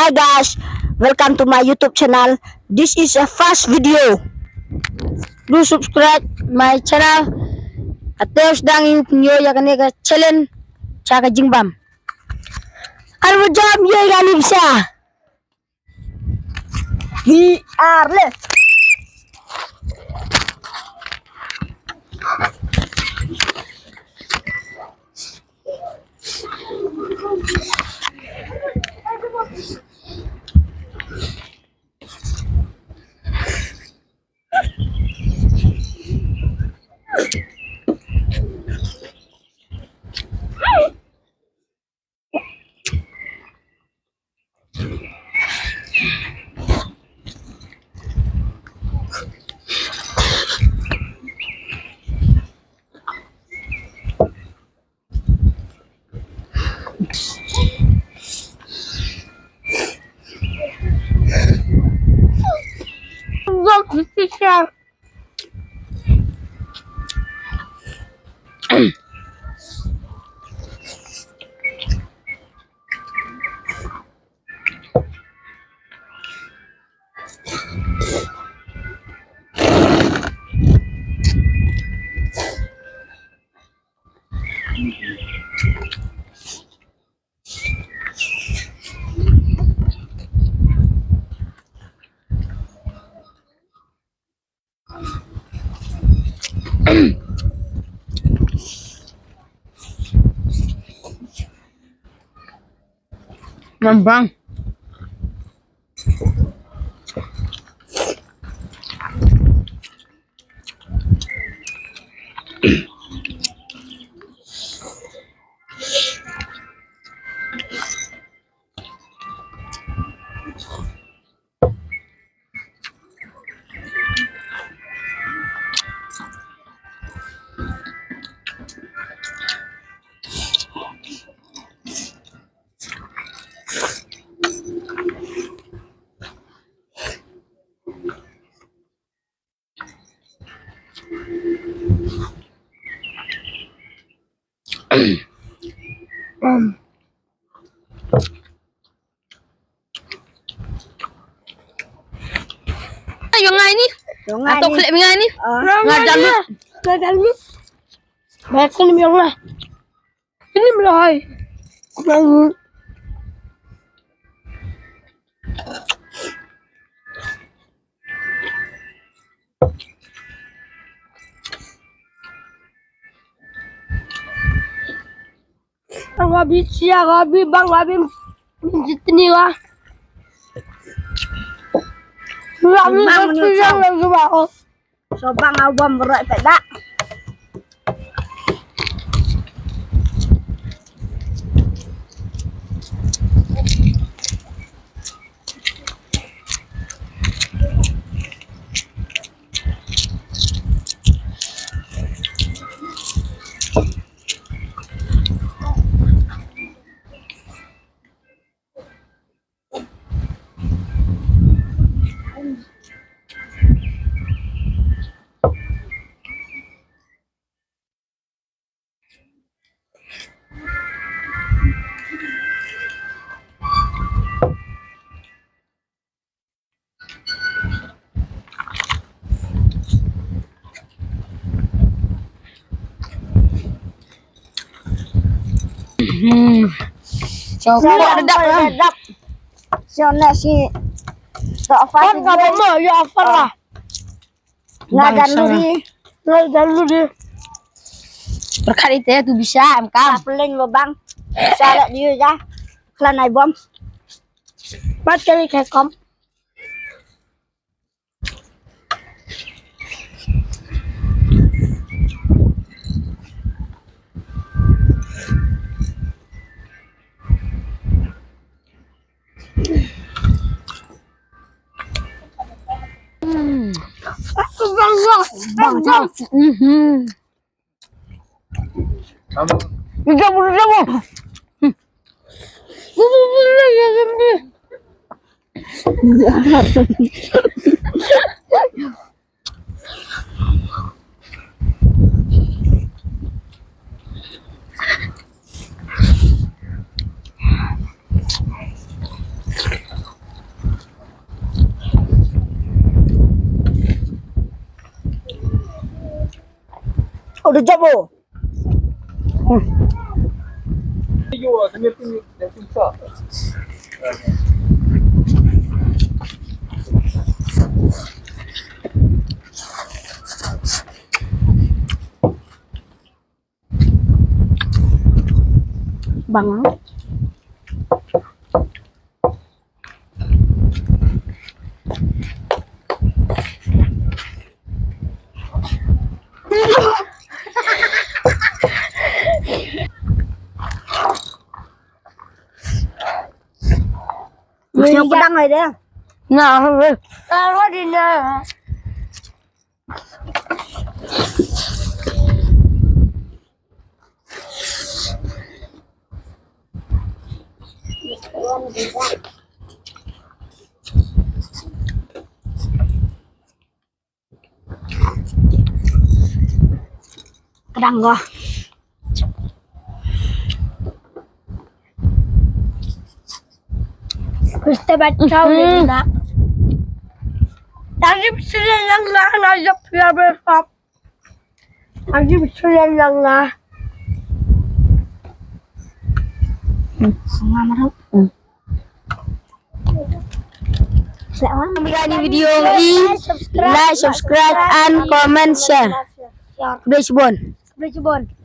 Hi guys, welcome to my YouTube channel. This is a first video. Do subscribe my channel. At there's dang nyo ya kanega challenge tsaka jingbam. Ano job yo galim siya? We are left. Mambang. Yung nga ini. Atau klik nga ini. Ngadal lu. Ngadal lu. Baik ni yang lah. Ini melahai. Bangun. Gabi siya, gabi bang, gabi minjit ni lah. Gabi siya lagi ba? Sobang awam berat pada. Sedap. Siapa si tak apa Kan kamu mau ya apa lah? Ngadal lu di. Ngadal lu di. Berkali itu tu bisa kam. Peling lo bang. Salah dia ya. Kelan ai bom. Bat kali kekom. Bang. Kamu. Udah jabo. Bang. Masih pedang aja deh. Nah, Taruh di na. Pedang gua. Gusto ba chow na? Tajib sila lang na najap flavor pop. Tajib sila lang na. Ini video ini like, subscribe, and comment, share. Udah Cibon. Bridgebone.